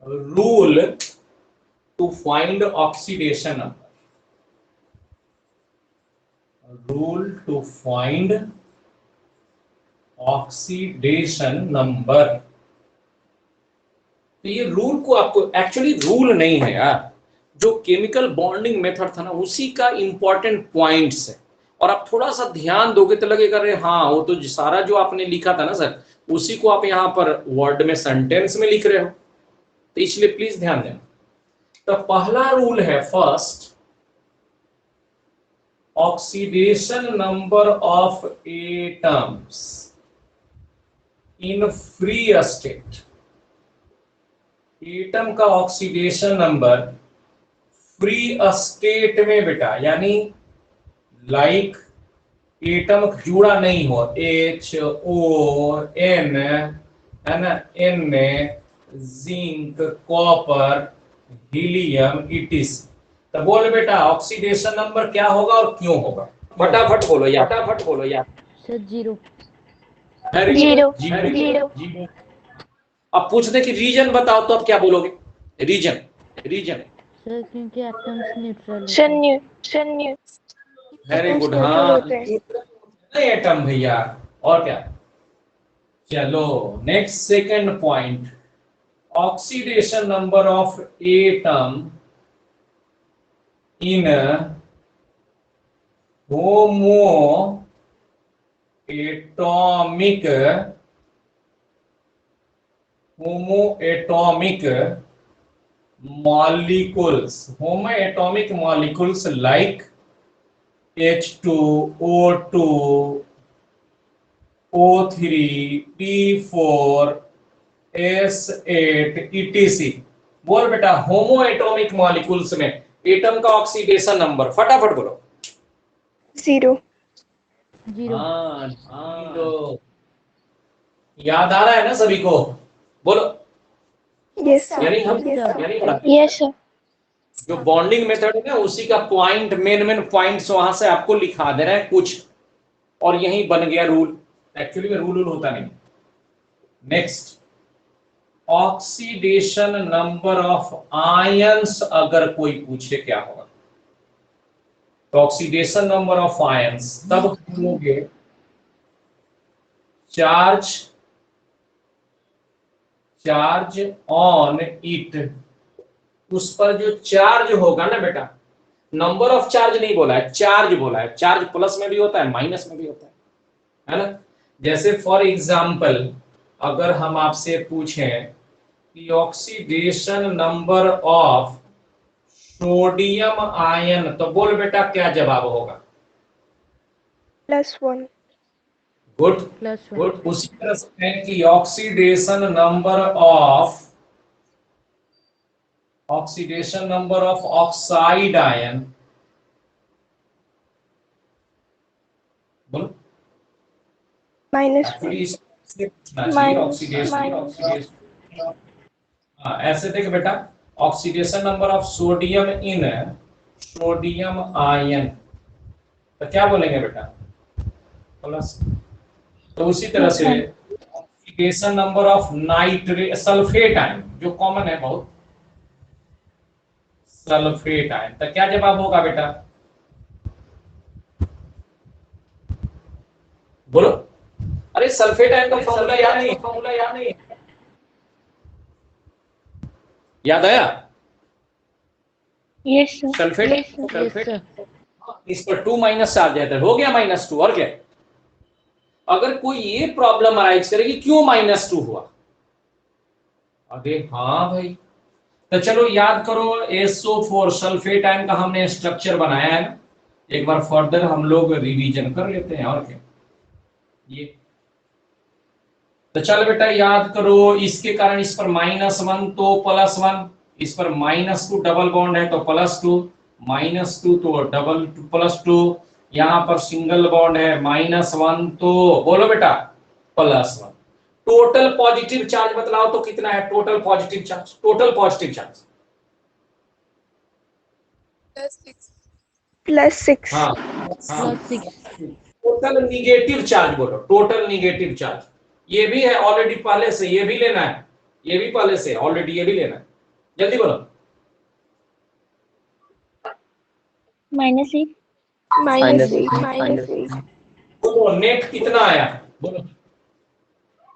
rule to find oxidation number. Rule to find oxidation number. तो ये rule को आपको, एक्चुअली रूल नहीं है यार, जो केमिकल बॉन्डिंग मेथड था ना उसी का इंपॉर्टेंट पॉइंट्स है, और आप थोड़ा सा ध्यान दोगे तो लगेगा रे हाँ वो तो सारा जो आपने लिखा था ना सर उसी को आप यहाँ पर वर्ड में सेंटेंस में लिख रहे हो, तो इसलिए प्लीज ध्यान देना। तो पहला रूल है first, oxidation number of atoms in free state. Atom का ऑक्सीडेशन नंबर फ्री स्टेट में बेटा, यानी लाइक एटम जुड़ा नहीं हो, H O N है ना, N में जिंक कॉपर हीलियम etc। तो बोल बेटा ऑक्सीडेशन नंबर क्या होगा और क्यों होगा, फटाफट बोलो यार, फटाफट बोलो यार। सर 0। जीरो। अब पूछ दे कि रीजन बताओ तो अब क्या बोलोगे, रीजन रीजन सर क्योंकि एटम्स न्यूट्रल। वेरी गुड, हाँ एटम भैया, और क्या। चलो next second point, oxidation number of atom in homo atomic molecules, homoatomic molecules like H2, O2, O3, P4, S8 etc। बोल बेटा होमोएटॉमिक मॉलिक्यूल्स में एटम का ऑक्सीडेशन नंबर, फटाफट बोलो। 0। हाँ, याद आ रहा है ना सभी को, बोलो। यस यानी हम यस सर। जो बॉन्डिंग मेथड है ना उसी का पॉइंट, मेन पॉइंट्स वहां से आपको लिखा दे रहे हैं कुछ, और यही बन गया रूल। एक्चुअली में रूल होता नहीं। Next, oxidation number of ions अगर कोई पूछे क्या होगा, तो ऑक्सीडेशन नंबर ऑफ आयंस तब होंगे चार्ज ऑन इट, उस पर जो चार्ज होगा ना बेटा, नंबर ऑफ चार्ज नहीं बोला है, चार्ज बोला है। चार्ज प्लस में भी होता है माइनस में भी होता है ना। जैसे फॉर एग्जांपल अगर हम आपसे पूछें कि oxidation number of sodium ion, तो बोल बेटा क्या जवाब होगा? +1। गुड +1। गुड। उसी तरह से है कि oxidation number of oxide ion, बोलो। ऐसे देख बेटा, oxidation number of sodium in sodium ion, तो क्या बोलेंगे बेटा? प्लस। तो उसी तरह से oxidation number of nitrate sulphate ion, जो कॉमन है बहुत, सल्फेट आयन, तो क्या जवाब होगा बेटा? बोलो। अरे सल्फेट आयन का फॉर्मूला याद नहीं, याद आया? Yes sir. सल्फेट इस पर 2 माइनस चार्ज है, हो गया -2, और क्या। अगर कोई ये प्रॉब्लम अराइज करे कि क्यों -2 हुआ, अरे हाँ भाई, तो चलो याद करो SO4 सल्फेट आयन का हमने स्ट्रक्चर बनाया है ना, एक बार फर्दर हम लोग रिवीजन कर लेते हैं, और क्या। ये तो चल बेटा याद करो, इसके कारण इस पर -1 तो +1, इस पर -2 डबल बॉन्ड है तो +2, -2 तो डबल +2, यहाँ पर सिंगल बॉन्ड है -1 तो बोलो बेटा +1। टोटल पॉजिटिव चार्ज बतलाओ तो कितना है? Total positive charge +6। हाँ, +6। टोटल निगेटिव चार्ज बोलो, टोटल निगेटिव चार्ज। ये भी है ऑलरेडी पहले से, ये भी लेना है। ये भी पहले से ऑलरेडी, ये भी लेना है, जल्दी बोलो। -8 -8 बोलो नेट कितना आया, बोलो।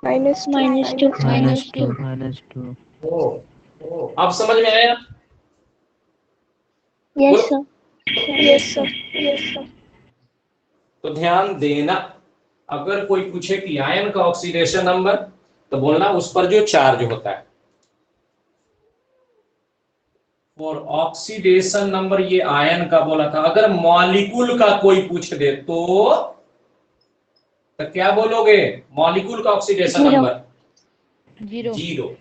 -2 -2 ओ अब समझ में आया? यस बोलो। Sir yes sir. तो ध्यान देना, अगर कोई पूछे कि आयन का ऑक्सीडेशन नंबर, तो बोलना उस पर जो चार्ज होता है। और ऑक्सीडेशन नंबर ये आयन का बोला था। अगर मॉलिक्यूल का कोई पूछ दे तो क्या बोलोगे? मॉलिक्यूल का ऑक्सीडेशन नंबर 0।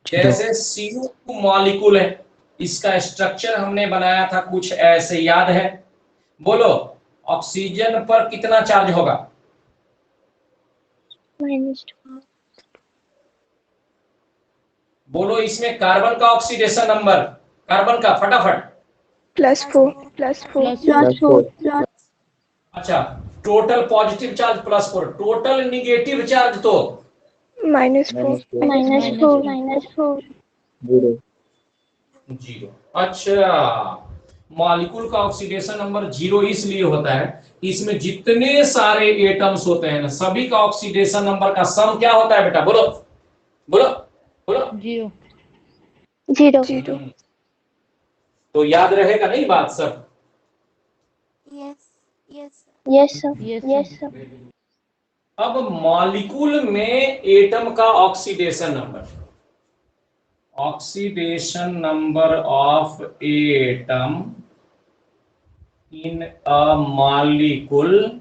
जैसे CO2 मॉलिक्यूल है, इसका स्ट्रक्चर हमने बनाया था कुछ ऐसे, याद है? बोलो ऑक्सीजन पर कितना चार्ज होगा? -2 बोलो इसमें कार्बन का ऑक्सीडेशन नंबर, कार्बन का फटाफट। +4 अच्छा, total positive charge +4, total negative charge तो -4 0। अच्छा, मॉलिक्यूल का ऑक्सीडेशन नंबर 0 इसलिए होता है कि इसमें जितने सारे एटम्स होते हैं ना, सभी का ऑक्सीडेशन नंबर का सम क्या होता है बेटा? बोलो बोलो बोलो। 0 तो याद रहेगा नहीं बात सब? Yes sir. अब मॉलिक्यूल में एटम का oxidation number, oxidation number of atom in a molecule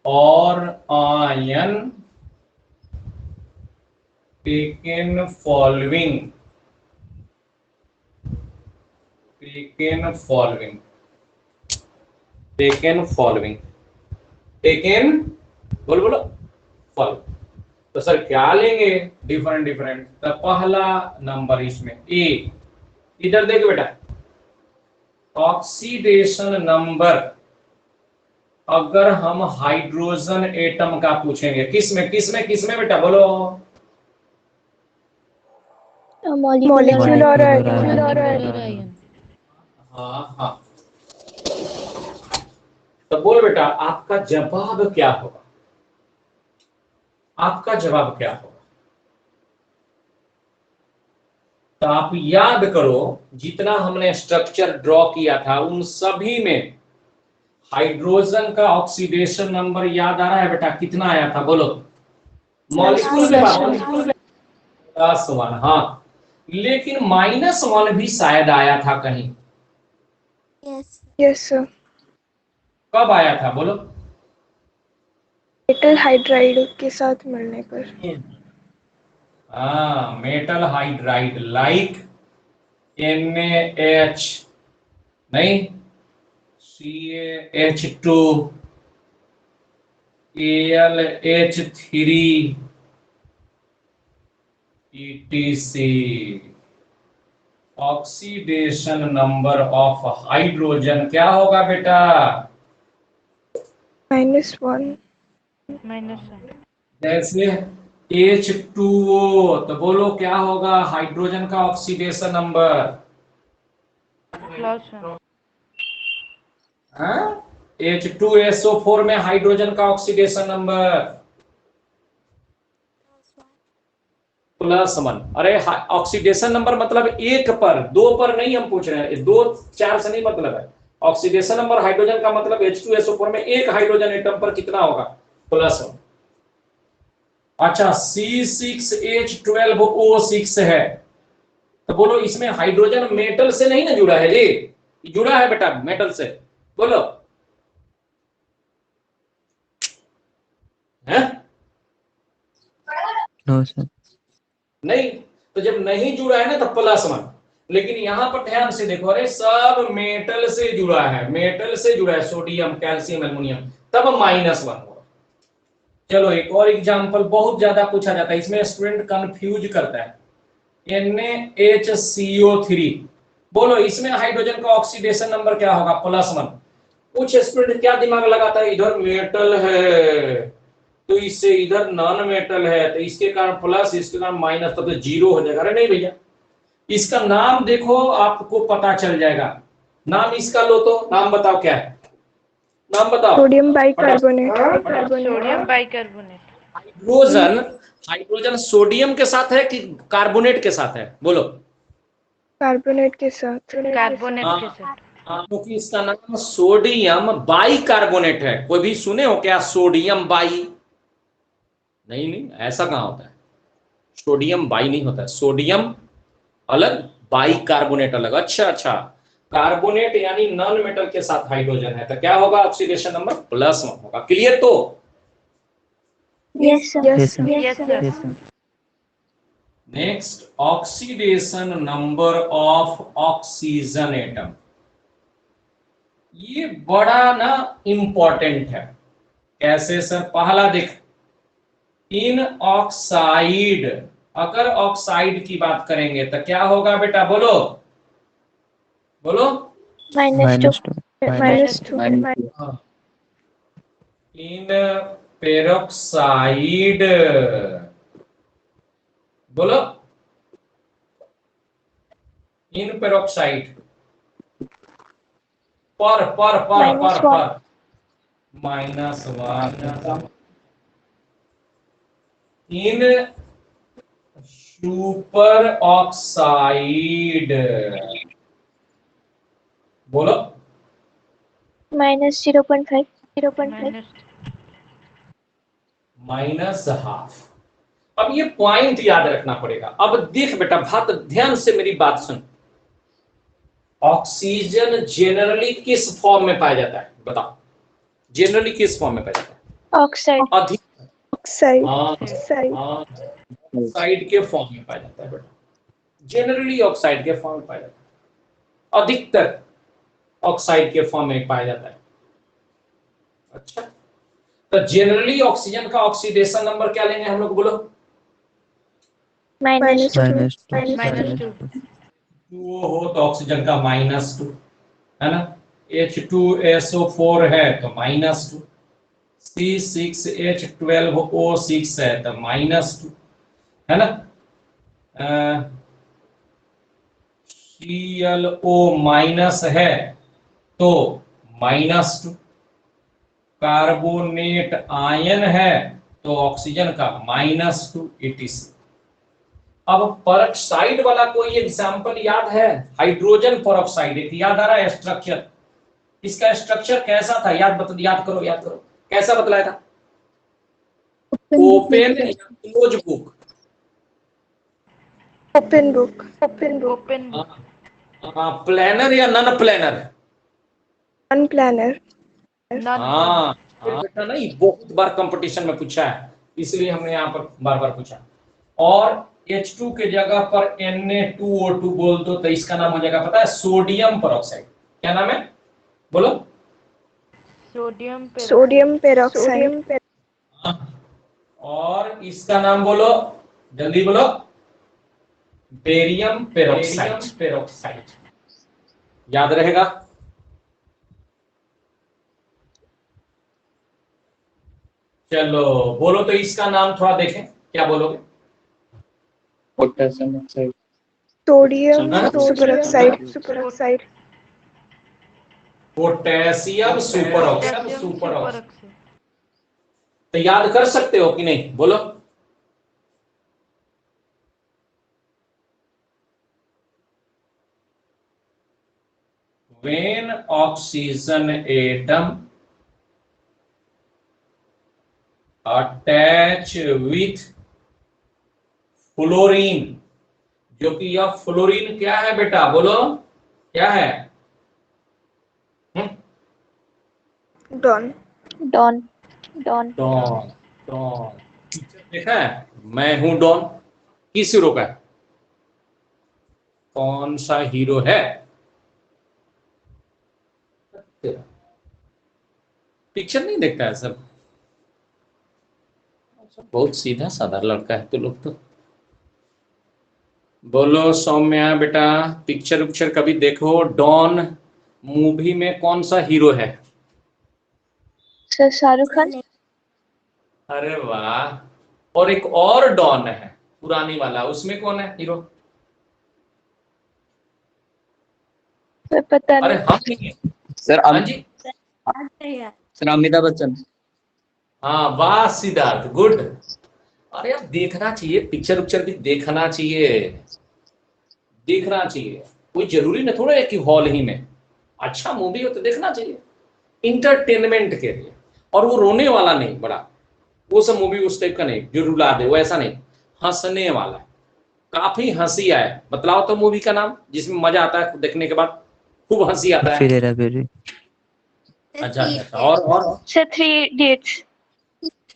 और आयन टेकन फॉलोइंग बोलो बोलो फॉलो। तो सर क्या लेंगे? डिफरेंट। तो पहला नंबर इसमें ए, इधर देखो बेटा, ऑक्सीडेशन नंबर अगर हम हाइड्रोजन एटम का पूछेंगे, किसमें बेटा? बोलो। मॉलिक्यूल और हाँ। तो बोल बेटा आपका जवाब क्या होगा? तो आप याद करो, जितना हमने स्ट्रक्चर ड्रॉ किया था उन सभी में हाइड्रोजन का ऑक्सीडेशन नंबर याद आ रहा है बेटा? कितना आया था बोलो? मॉलिक्यूल के बाद +1, हाँ, लेकिन -1 भी शायद आया था कहीं। Yes sir. कब आया था बोलो? मेटल हाइड्राइड के साथ मिलने पर। हाँ, मेटल हाइड्राइड लाइक NaH, नहीं, CaH2, AlH3, ETC। Oxidation number of hydrogen क्या होगा बेटा? -1 जैसे H2O, तो बोलो क्या होगा हाइड्रोजन का ऑक्सीडेशन नंबर? H2SO4 में हाइड्रोजन का ऑक्सीडेशन नंबर +1। अरे ऑक्सीडेशन नंबर मतलब एक पर, दो पर नहीं हम पूछ रहे हैं, 2 4 से नहीं मतलब है। ऑक्सीडेशन नंबर हाइड्रोजन का मतलब H2SO4 में एक हाइड्रोजन एटम पर कितना होगा? +1। अच्छा, C6H12O6 है, तो बोलो इसमें हाइड्रोजन मेटल से नहीं ना जुड़ा है जी? जुड़ा है बेटा मेटल से, बोलो है? No sir. नहीं, तो जब नहीं जुड़ा है ना तो +1। लेकिन यहां पर ध्यान से देखो, अरे सब मेटल से जुड़ा है, सोडियम, कैल्शियम, एल्युमिनियम, तब -1 होगा। चलो एक और एग्जांपल, बहुत ज्यादा पूछा जाता है इसमें, स्टूडेंट कंफ्यूज करता है। NaHCO3, बोलो इसमें हाइड्रोजन का ऑक्सीडेशन नंबर क्या होगा? +1। कुछ स्टूडेंट क्या दिमाग लगाता है, इधर मेटल है तो इससे इधर नॉन मेटल है तो इसके कारण प्लस, इसके कारण माइनस, तब तो जीरो हो जाएगा। अरे नहीं भैया, इसका नाम देखो आपको पता चल जाएगा। नाम इसका लो तो नाम बताओ क्या है, नाम बताओ। Sodium bicarbonate. Sodium bicarbonate. Hydrogen, hydrogen sodium के साथ है कि कार्बोनेट के साथ है, बोलो। कार्बोनेट के साथ। कार्बोनेट के साथ। क्योंकि इसका नाम सोडियम बाइकार्बोनेट है। कोई भी सुने हो क्या सोडियम बाई? नहीं नहीं, ऐसा कहाँ होता है, सोडियम बाई नहीं होता है, सोडियम अलग, बाइकार्बोनेट अलग। अच्छा अच्छा, कार्बोनेट यानी नॉन मेटल के साथ हाइड्रोजन है तो क्या होगा, ऑक्सीडेशन नंबर +1 होगा। क्लियर? तो yes sir. Yes, sir. Yes, sir. Yes, sir. Next, oxidation number of oxygen atom. ये बड़ा ना इंपॉर्टेंट है। कैसे सर? पहला देख, इन ऑक्साइड, अगर ऑक्साइड की बात करेंगे तो क्या होगा बेटा, बोलो बोलो। -2। -2. इन पेरोक्साइड, बोलो इन पेरोक्साइड, पर -1 इन सुपर ऑक्साइड, बोलो -0.5। -½ अब ये पॉइंट याद रखना पड़ेगा। अब देख बेटा, बात ध्यान से मेरी बात सुन। ऑक्सीजन जनरली किस फॉर्म में पाया जाता है, बताओ? जनरली किस फॉर्म में पाया जाता है? ऑक्साइड। अधिक ऑक्साइड। ऑक्साइड के फॉर्म में पाया जाता है बेटा, जनरली ऑक्साइड के फॉर्म में पाया जाता है, अधिकतर ऑक्साइड के फॉर्म में पाया जाता है। अच्छा, तो जनरली ऑक्सीजन का ऑक्सीडेशन नंबर क्या लेंगे हम लोग, बोलो? -2। वो हो तो ऑक्सीजन का -2 है ना, H2SO4 है तो -2, C6H12O6 है तो -2 है ना, ClO- है तो -2, कार्बोनेट आयन है तो ऑक्सीजन का -2 etc। अब परऑक्साइड वाला कोई एग्जांपल याद है? हाइड्रोजन परऑक्साइड, एक याद आ रहा है स्ट्रक्चर? इसका स्ट्रक्चर कैसा था, याद करो कैसा बतलाया था? ओपन या close book? Open book. Planner या नॉन प्लानर? अनप्लानर। हाँ बेटा, नहीं बहुत बार कंपटीशन में पूछा है, इसलिए हमने यहाँ पर बार बार पूछा। और H2 के जगह पर Na2O2 बोल दो तो इसका नाम हो जाएगा, पता है? Sodium peroxide. क्या नाम है, बोलो? Sodium peroxide. और इसका नाम बोलो, जल्दी बोलो। Barium peroxide. याद रहेगा? चलो बोलो तो इसका नाम थोड़ा देखें, क्या बोलोगे? Potassium oxide. Sodium superoxide. Potassium superoxide. तो याद कर सकते हो कि नहीं, बोलो? When oxygen atom attach with fluorine, जो कि यह फ्लोरीन क्या है बेटा, बोलो क्या है? डॉन। देखा है, मैं हूं डॉन, किस हीरो का है? कौन सा हीरो है? पिक्चर नहीं देखता है सब, बहुत सीधा साधा लड़का है तो लोग तो। बोलो सौम्या बेटा, पिक्चर उक्चर कभी देखो? डॉन मूवी में कौन सा हीरो है? शाहरुख खान। अरे वाह। और एक और डॉन है पुरानी वाला, उसमें कौन है हीरो? सर पता अरे नहीं। हम नहीं है। सर हाँ जी, सर अमिताभ बच्चन। हाँ वाह सिद्धार्थ, गुड। अरे अब देखना चाहिए, पिक्चर उक्चर भी देखना चाहिए, देखना चाहिए। कोई जरूरी ना थोड़ा है कि हॉल ही में, अच्छा मूवी हो तो देखना चाहिए इंटरटेनमेंट के लिए। और वो रोने वाला नहीं बड़ा, वो सब मूवी उस टाइप का नहीं जो रुला दे, वो ऐसा नहीं, हंसने वाला। काफी हंसी आए। बतलाओ तो मूवी का नाम जिसमें मजा आता है देखने के बाद, खूब हंसी आता है। फिर हेरा फेरी। अच्छा अच्छा अच्छा, और सर 3 इडियट्स।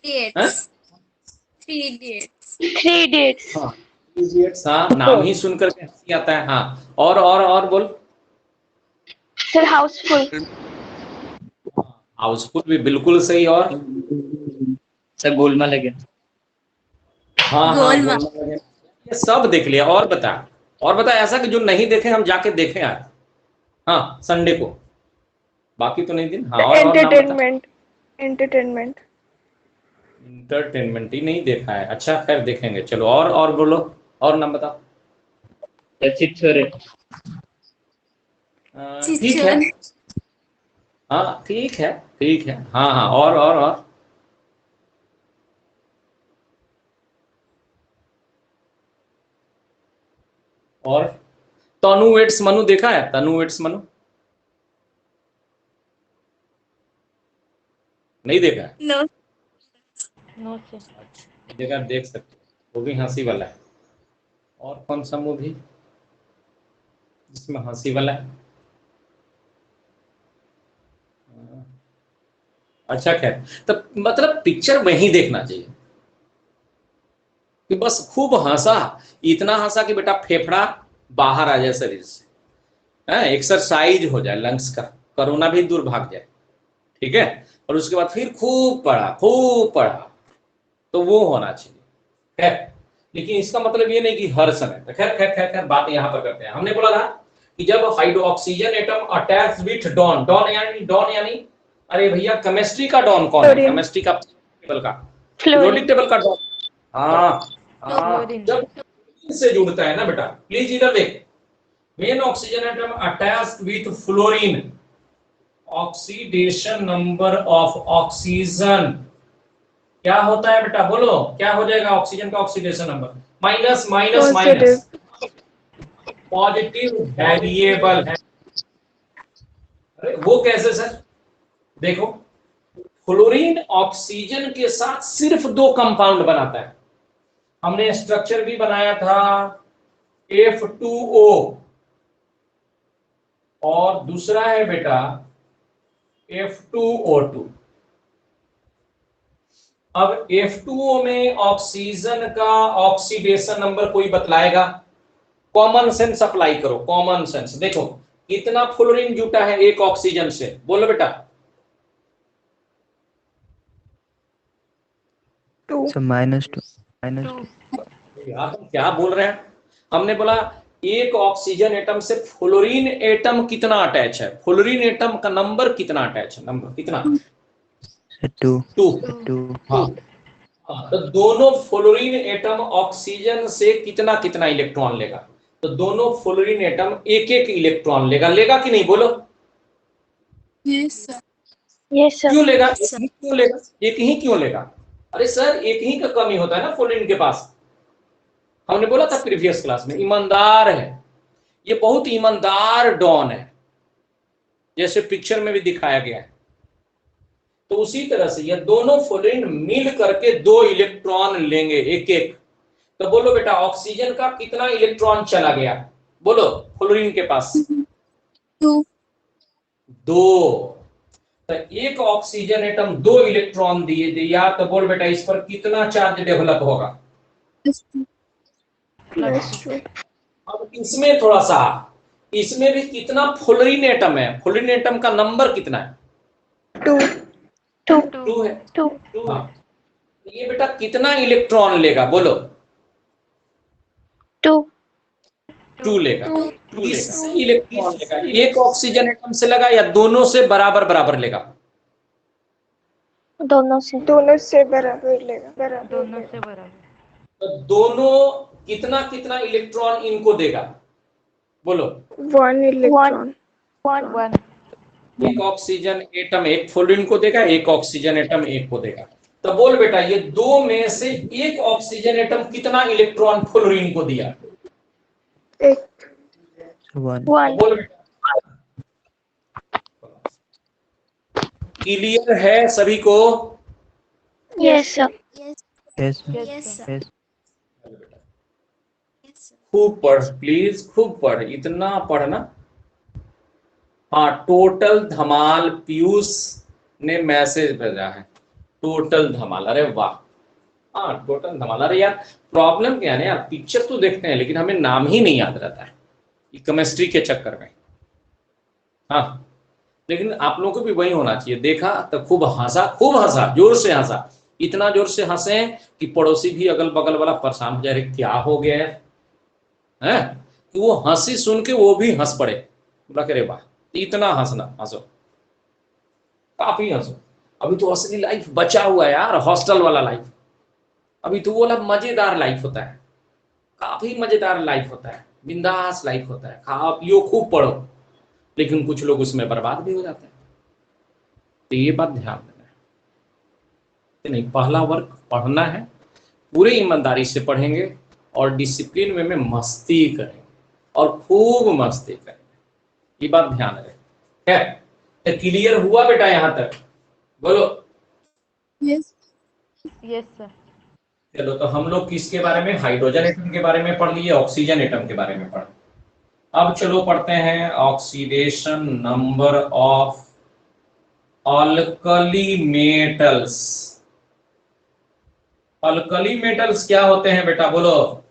हैं? 3 इडियट्स। हाँ Idiots, हाँ नाम ही सुनकर के हंसी आता है। हाँ और बोल। सर हाउसफुल। हाउसफुल भी बिल्कुल सही। और सर गोलमाल अगेन। हाँ गोलमाल अगेन। ये सब देख लिया। और बता ऐसा कि जो नहीं देखे हम जाके देखें आज, हाँ संडे को, बाकी तो नहीं दिन। हाँ और नाम बता। एंटरटेनमेंट। एंटरटेनमेंट। इंटरटेनमेंट ही नहीं देखा है, अच्छा खैर देखेंगे। चलो और बोलो, और नाम बताओ। छिछोरे। ठीक है, हाँ ठीक है, ठीक है। हाँ हाँ और और तनु वेट्स मनु देखा है? तनु वेट्स मनु नहीं देखा है? No sir. अच्छा, देखा, देख सकते हो, वो भी हंसी वाला है। और कौन सा मूवी जिसमें हंसी वाला है? अच्छा खैर, तब मतलब पिक्चर वहीं देखना चाहिए कि बस खूब हंसा, इतना हंसा कि बेटा फेफड़ा बाहर आ जाए शरीर से, एक्सरसाइज हो जाए लंग्स का, कोरोना भी दूर भाग जाए। ठीक है, और उसके बाद फिर खूब पढ़ा, तो वो होना चाहिए। खैर, लेकिन इसका मतलब ये नहीं कि हर समय। तो खैर खैर खैर खैर बात यहां पर करते हैं। हमने बोला था कि जब hydrogen atom attacks with don, don यानी अरे भैया केमिस्ट्री का डॉन कौन है? फ्लोरीन। केमिस्ट्री का टेबल का, फ्लोरीन। पीरियोडिक टेबल का डॉन। हाँ फ्लोरीन। जब से जुड़ता है ना बेटा, प्लीज इधर देख, main oxygen atom attached with fluorine, oxidation number of oxygen क्या होता है बेटा? बोलो क्या हो जाएगा ऑक्सीजन का oxidation number? Minus minus positive. Minus, positive variable है। अरे वो कैसे सर? देखो, फ्लोरीन ऑक्सीजन के साथ सिर्फ दो कंपाउंड बनाता है। हमने स्ट्रक्चर भी बनाया था F2O, और दूसरा है बेटा F2O2। अब F2O में ऑक्सीजन का ऑक्सीडेशन नंबर कोई बतलाएगा? कॉमन सेंस अप्लाई करो, कॉमन सेंस। देखो कितना फ्लोरीन जुटा है एक ऑक्सीजन से, बोलो बेटा। 2। सर -2 यार तुम क्या बोल रहे हैं? हमने बोला एक ऑक्सीजन एटम से फ्लोरीन एटम कितना अटैच है, फ्लोरीन एटम का नंबर कितना अटैच है, नंबर कितना? 2 2। 2 हाँ, तो दोनों फ्लोरीन एटम ऑक्सीजन से कितना कितना इलेक्ट्रॉन लेगा? तो दोनों फ्लोरीन एटम एक एक इलेक्ट्रॉन लेगा कि नहीं? बोलो यस सर। क्यों लेगा? एक ही क्यों लेगा? अरे सर एक ही का कमी होता है ना फ्लोरीन के पास। हमने बोला था प्रीवियस क्लास में, ईमानदार है ये, बहुत ईमानदार डॉन है, जैसे पिक्चर में भी दिखाया गया है। तो उसी तरह से ये दोनों फ्लोरीन मिल करके दो इलेक्ट्रॉन लेंगे एक एक। तो बोलो बेटा ऑक्सीजन का कितना इलेक्ट्रॉन चला गया? बोलो फ्लोरीन के पास 2। तो एक ऑक्सीजन एटम 2 इलेक्ट्रॉन दिए दिया, तो बोल बेटा इस पर कितना चार्ज डेवलप होगा? +2। अब इसमें थोड़ा सा, इसमें भी कितना फ्लोरीन एटम है? फ्लोरीन एटम का नंबर कितना है? 2। 2 है। 2। हाँ, तो ये बेटा कितना इलेक्ट्रॉन लेगा? बोलो 2 लेगा। 2 इससे इलेक्ट्रॉन लेगा, एक ऑक्सीजन एटम से लगा या दोनों से बराबर बराबर लेगा? दोनों से बराबर लेगा दोनों से बराबर तो दोनों कितना कितना इलेक्ट्रॉन इनको देगा, बोलो। 1 इलेक्ट्रॉन। वन एक ऑक्सीजन एटम एक फ्लोरीन को देगा, एक ऑक्सीजन एटम एक को देगा। तो बोल बेटा ये दो में से एक ऑक्सीजन एटम कितना इलेक्ट्रॉन फ्लोरीन को दिया? एक। 1 बोल बेटा। क्लियर है सभी को? यस सर yes yes, खूब पढ़ प्लीज, खूब पढ़, इतना पढ़ना। हाँ, टोटल धमाल पीयूष ने मैसेज भेजा है, टोटल धमाल, अरे वाह। हाँ टोटल धमाल, अरे यार प्रॉब्लम क्या है ना यार, पिक्चर तो देखते हैं लेकिन हमें नाम ही नहीं याद रहता है, केमिस्ट्री के चक्कर में। हाँ लेकिन आप लोगों को भी वही होना चाहिए, देखा तो खूब हंसा, जोर से हंसा, इतना जोर से हंसे कि पड़ोसी भी अगल बगल वाला परेशान हो जाए, क्या हो गया है? कि वो हंसी सुन के वो भी हंस पड़े, बोला करे वाह, इतना हंसो, काफी हंसो। अभी तो असली लाइफ बचा हुआ है यार, हॉस्टल वाला लाइफ, अभी तो वो वाला मजेदार लाइफ होता है, काफी मजेदार लाइफ होता है, बिंदास लाइफ होता है, खाओ पियो खूब पढ़ो। लेकिन कुछ लोग उसमें बर्बाद भी हो जाते हैं, तो ये बात ध्यान देना है। नहीं, पहला वर्क पढ़ना है, पूरे ईमानदारी से पढ़ेंगे और डिसिप्लिन में मस्ती करेंगे और खूब मस्ती करेंगे, ये बात ध्यान रहे। है क्लियर हुआ बेटा यहाँ तक? बोलो। Yes sir. चलो तो हम लोग किसके बारे में, हाइड्रोजन एटम के बारे में पढ़ लिए, ऑक्सीजन एटम के बारे में पढ़। अब चलो पढ़ते हैं oxidation number of alkali metals. Alkali metals क्या होते हैं बेटा, बोलो।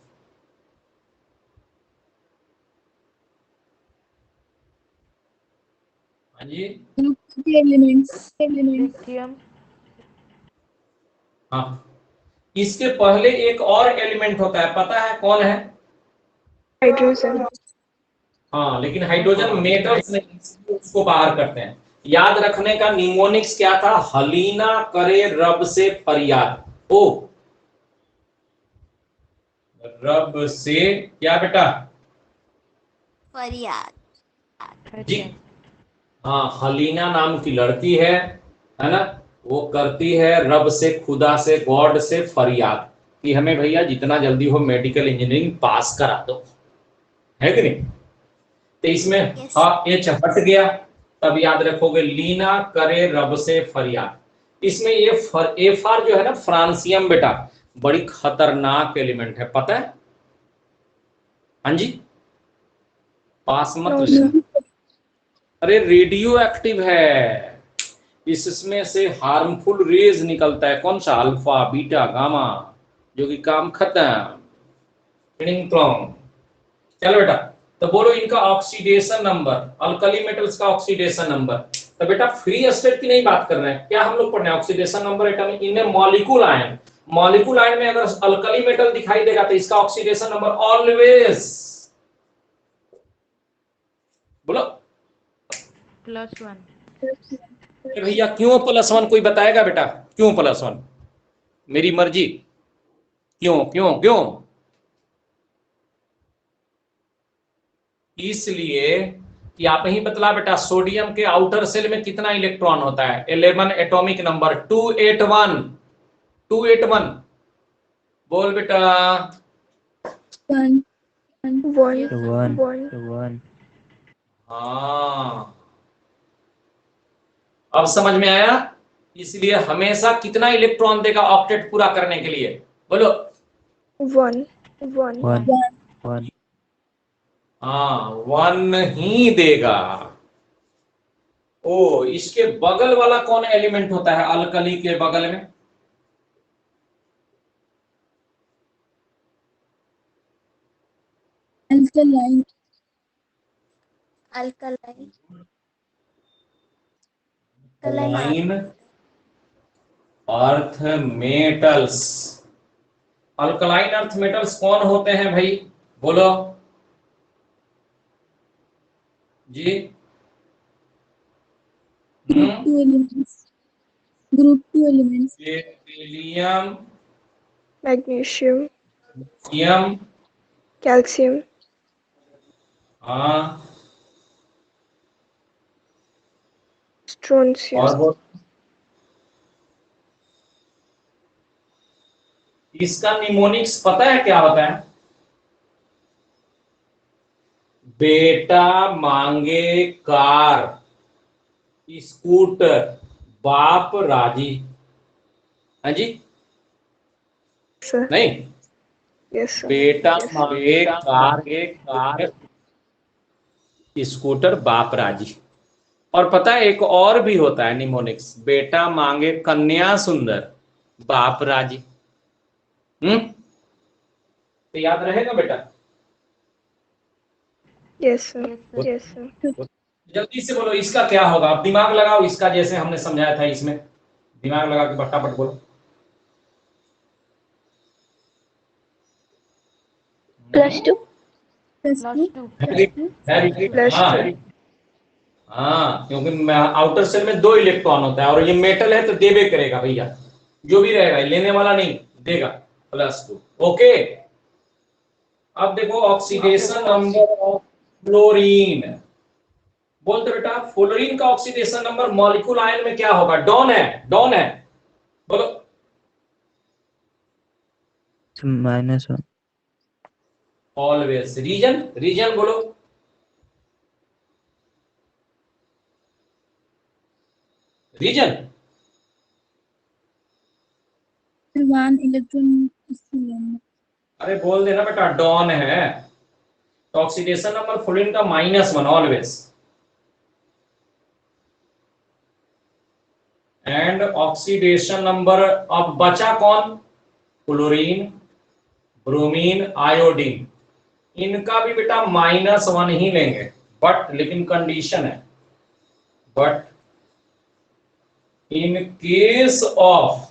हाँ जी, लिथियम हाँ इसके पहले एक और एलिमेंट होता है, पता है कौन है? हाइड्रोजन। हाँ लेकिन हाइड्रोजन मेटल्स नहीं, उसको बाहर करते हैं। याद रखने का निमोनिक्स क्या था? हलीना करे रब से फरियाद। ओ रब से क्या बेटा? फरियाद जी हाँ, हलीना नाम की लड़की है ना, वो करती है रब से, खुदा से, गॉड से फरियाद कि हमें भैया जितना जल्दी हो मेडिकल इंजीनियरिंग पास करा दो, है कि नहीं? तो इसमें हाँ एच हट गया, तब याद रखोगे लीना करे रब से फरियाद। इसमें ये एफआर जो है ना, फ्रांसियम बेटा, बड़ी खतरनाक एलिमेंट है, पता है? हाँ जी, पास मत अरे रेडियो एक्टिव है, इसमें से हार्मफुल रेज निकलता है, कौन सा? अल्फा बीटा गामा, जो कि काम खत्म। चलो बेटा, तो बोलो इनका ऑक्सीडेशन नंबर, अल्कली मेटल्स का ऑक्सीडेशन नंबर। तो बेटा फ्री स्टेट की नहीं बात कर रहे हैं, क्या हम लोग पढ़ रहे हैं? ऑक्सीडेशन नंबर एटॉमिक, इनमें मॉलिक्यूल आयन, मॉलिक्यूल आयन में अगर अल्कली मेटल दिखाई देगा तो इसका ऑक्सीडेशन नंबर ऑलवेज, बोलो। +1 भैया क्यों +1? कोई बताएगा बेटा क्यों +1? मेरी मर्जी, क्यों क्यों क्यों? इसलिए कि आप ही बतला बेटा, सोडियम के आउटर सेल में कितना इलेक्ट्रॉन होता है? 11 एटॉमिक नंबर, 281। 281 बोल बेटा। 1 1 हाँ अब समझ में आया? इसलिए हमेशा कितना इलेक्ट्रॉन देगा ऑक्टेट पूरा करने के लिए, बोलो। 1 1 हाँ 1 ही देगा। ओ इसके बगल वाला कौन एलिमेंट होता है अल्कली के बगल में? Alkaline alkaline earth metals. Alkaline earth metals कौन होते हैं भाई, बोलो जी। Group 2 elements. Beryllium, Magnesium, lithium, calcium, हाँ, strontium, और वो इसका निमोनिक्स पता है क्या होता है? बेटा मांगे कार, स्कूटर, बाप राजी। हाँ जी, sir. नहीं, Yes, sir. बेटा मांगे कार, स्कूटर, बाप राजी। और पता है एक और भी होता है निमोनिक्स, बेटा मांगे कन्या सुंदर, बाप राजी। तो याद रहेगा बेटा? Yes, sir. Yes, sir. जल्दी से बोलो इसका क्या होगा, आप दिमाग लगाओ इसका, जैसे हमने समझाया था, इसमें दिमाग लगा के फटाफट बोलो। +2. Plus हाँ, 2. हाँ, क्योंकि आउटर सेल में 2 इलेक्ट्रॉन होता है और ये मेटल है तो देबे करेगा भैया, जो भी रहेगा, लेने वाला नहीं देगा, +2। ओके, अब देखो ऑक्सीडेशन नंबर ऑफ फ्लोरीन। बोलते बेटा फ्लोरीन का ऑक्सीडेशन नंबर मॉलिक्यूल आयन में क्या होगा? डॉन है, डॉन है, बोलो। -1. ऑलवेज। रीजन, रीजन बोलो। Reason 1 electron is given. अरे बोल देना बेटा, डॉन है तो ऑक्सीडेशन नंबर फ्लोरीन का -1 ऑलवेज। एंड ऑक्सीडेशन नंबर, अब बचा कौन? क्लोरीन, ब्रोमीन, आयोडीन, इनका भी बेटा -1 ही लेंगे, बट लेकिन कंडीशन है, but in case of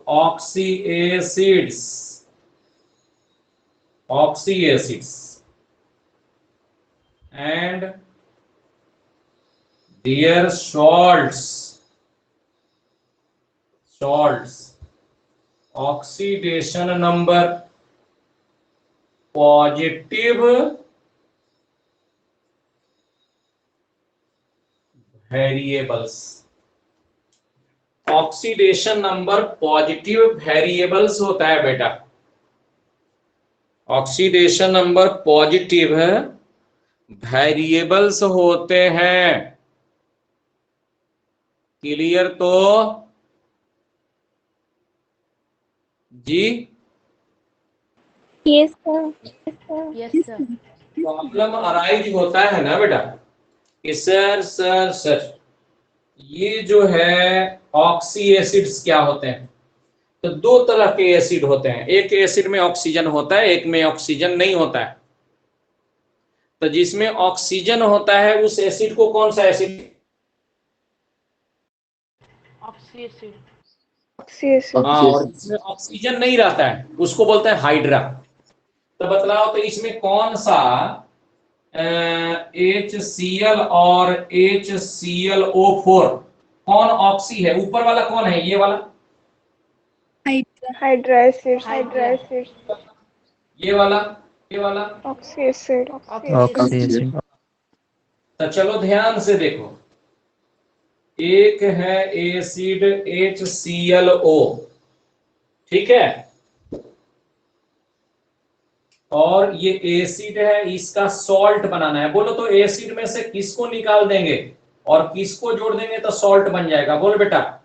oxy acids and their salts, oxidation number positive variables, oxidation number positive variables होता है बेटा, ऑक्सीडेशन नंबर पॉजिटिव वेरिएबल्स होते हैं। क्लियर तो जी? Yes, sir. प्रॉब्लम अराइज होता है ना बेटा कि सर ये जो है ऑक्सी एसिड्स क्या होते हैं? तो 2 तरह के एसिड होते हैं, एक एसिड में ऑक्सीजन होता है, एक में ऑक्सीजन नहीं होता है। तो जिसमें ऑक्सीजन होता है उस एसिड को कौन सा एसिड? Oxy acid. हाँ, और जिसमें ऑक्सीजन नहीं रहता है उसको बोलते हैं हाइड्रा। तो बतलाओ तो इसमें कौन सा HCl और HClO4 कौन ऑक्सी है? ऊपर वाला कौन है? ये वाला, Hydra acid. ये वाला, ये वाला। Oxy acid. Oxy acid. तो चलो ध्यान से देखो, एक है एसिड HClO, ठीक है, और ये एसिड है, इसका सॉल्ट बनाना है। बोलो तो एसिड में से किसको निकाल देंगे और किसको जोड़ देंगे तो सॉल्ट बन जाएगा? बोल बेटा,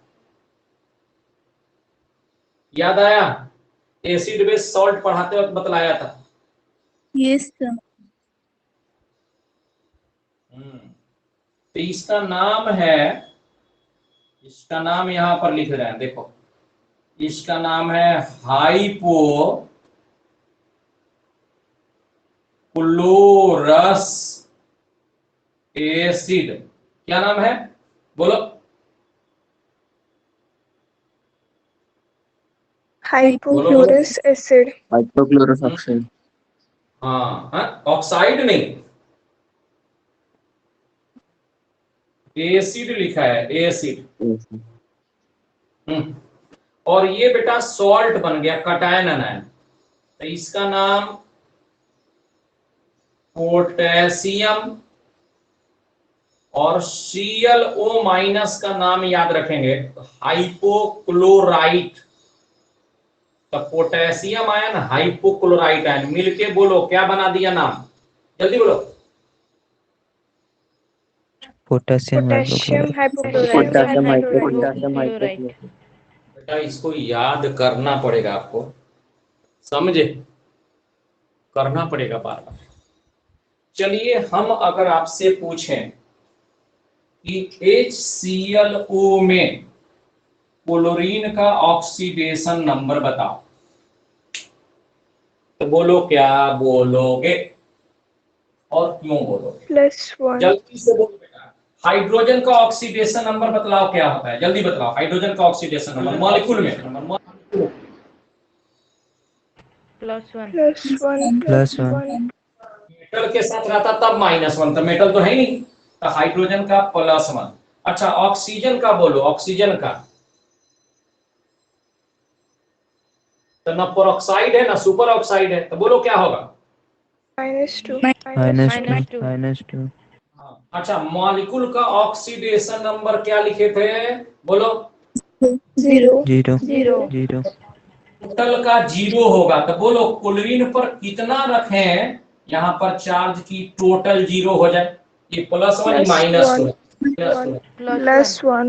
याद आया? एसिड बेस सॉल्ट पढ़ाते वक्त बतलाया था। Yes, sir. तो इसका नाम है, इसका नाम यहां पर लिख रहे हैं, देखो इसका नाम है हाइपो क्लोरस एसिड। क्या नाम है? बोलो। Hypochlorous acid. हाइड्रोक्लोरस ऑक्साइड। हाँ हाँ, ऑक्साइड नहीं, एसिड लिखा है, एसिड। और ये बेटा सॉल्ट बन गया, कटायन अनायन, तो इसका नाम पोटेशियम। और ClO माइनस का नाम याद रखेंगे, हाइपोक्लोराइट। तो पोटेशियम आयन, हाइपोक्लोराइट आयन मिलके बोलो क्या बना दिया नाम, जल्दी बोलो। Potassium potassium hypochlorite. हाइपोक्लोराइट। बेटा इसको याद करना पड़ेगा आपको, समझे, करना पड़ेगा बार बार। चलिए हम अगर आपसे पूछें कि HClO में क्लोरीन का ऑक्सीडेशन नंबर बताओ, तो बोलो क्या बोलोगे और क्यों बोलोगे, +1 जल्दी से बोलो बेटा। हाइड्रोजन का ऑक्सीडेशन नंबर बतलाओ क्या होता है, जल्दी बतलाओ। हाइड्रोजन का ऑक्सीडेशन नंबर मॉलिक्यूल में, +1 +1 मेटल के साथ रहता तब -1, तो मेटल तो है ही नहीं, तो हाइड्रोजन का +1। अच्छा ऑक्सीजन का बोलो, ऑक्सीजन का तो ना पेरोक्साइड है ना सुपर ऑक्साइड है, तो बोलो क्या होगा। -2 -2 अच्छा मॉलिक्यूल का ऑक्सीडेशन नंबर क्या लिखे थे, बोलो। 0 0 0 0 टोटल का 0 होगा, तो बोलो क्लोरीन पर कितना रखें यहाँ पर चार्ज की टोटल 0 हो जाए, ये +1 -2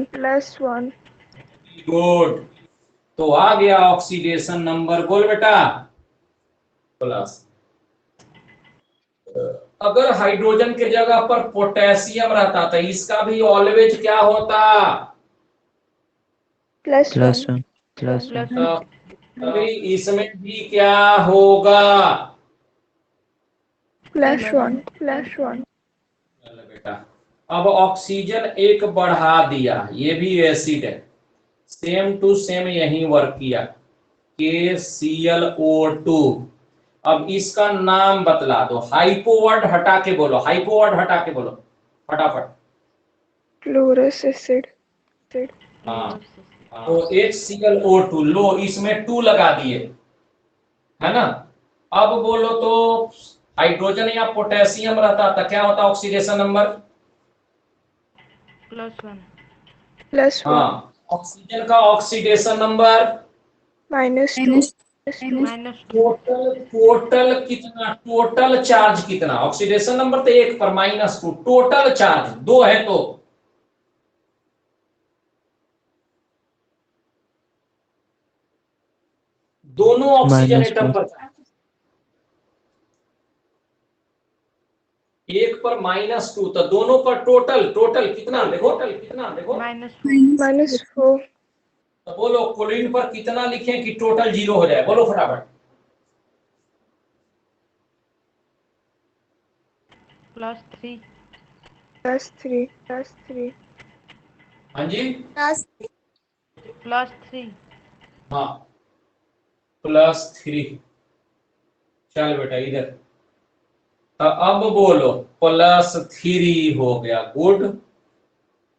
+1 गुड। तो आ गया ऑक्सीडेशन नंबर, बोल बेटा प्लस। अगर हाइड्रोजन के जगह पर पोटेशियम रहता तो इसका भी ऑलवेज क्या होता, +1 अभी इसमें भी क्या होगा, +1 चलो बेटा। अब ऑक्सीजन एक बढ़ा दिया, ये भी एसिड है, सेम टू सेम यही वर्क किया, KClO2। अब इसका नाम बतला दो, हाइपो वर्ड हटा के बोलो, हाइपो वर्ड हटा के बोलो फटाफट। क्लोरस एसिड हाँ तो HClO2 लो, इसमें 2 लगा दिए, है ना। अब बोलो तो हाइड्रोजन या पोटेशियम रहता तो क्या होता ऑक्सीडेशन नंबर, +1 हाँ ऑक्सीजन का ऑक्सीडेशन नंबर -2 टोटल कितना, टोटल चार्ज कितना, ऑक्सीडेशन नंबर तो 1 पर -2, टोटल चार्ज 2 है तो दोनों ऑक्सीजन एटम -2 पर, 1 पर -2 तो दोनों पर टोटल, टोटल कितना देखो, -4 तो बोलो क्लोरीन पर कितना लिखें कि टोटल 0 हो जाए, बोलो फटाफट। +3 हाँ जी, +3 हाँ +3। चल बेटा इधर, तो अब बोलो +3 हो गया, गुड,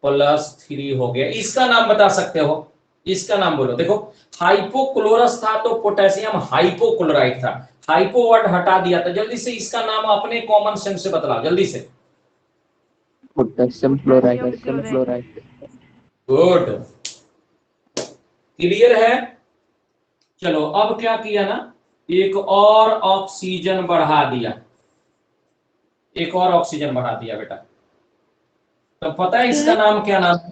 +3 हो गया। इसका नाम बता सकते हो, इसका नाम बोलो। देखो हाइपोक्लोरस था तो पोटेशियम हाइपोक्लोराइट था, हाइपो वर्ड हटा दिया, तो जल्दी से इसका नाम अपने कॉमन सेंस से बतलाओ जल्दी से। Potassium chloride. गुड, क्लियर है। चलो अब क्या किया ना, एक और ऑक्सीजन बढ़ा दिया, एक और ऑक्सीजन बढ़ा दिया बेटा, तो पता है इसका नाम क्या नाम है,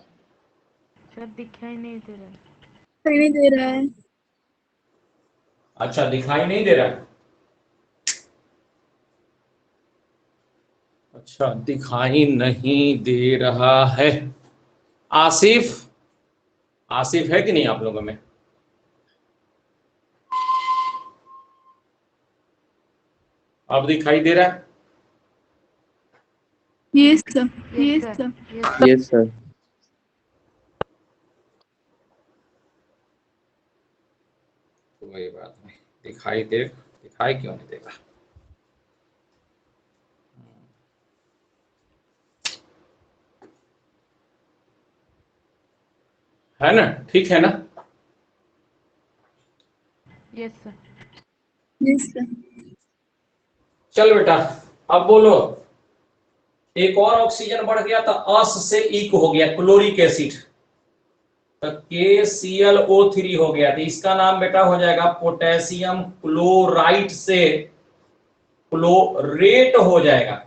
सर दिखाई नहीं दे रहा नहीं दे रहा है। अच्छा दिखाई नहीं दे रहा है, अच्छा दिखाई नहीं दे रहा है। आसिफ, आसिफ है कि नहीं आप लोगों में, अब दिखाई दे रहा है, यस सर। Yes sir. कोई बात नहीं, दिखाई दे, दिखाई क्यों नहीं देगा। है ना, ठीक है ना? Yes sir. Yes, sir. चल बेटा अब बोलो, एक और ऑक्सीजन बढ़ गया तो अस से इक हो गया क्लोरिक एसिड, तो KClO3 हो गया, तो इसका नाम बेटा हो जाएगा पोटेशियम क्लोराइड से क्लोरेट हो जाएगा।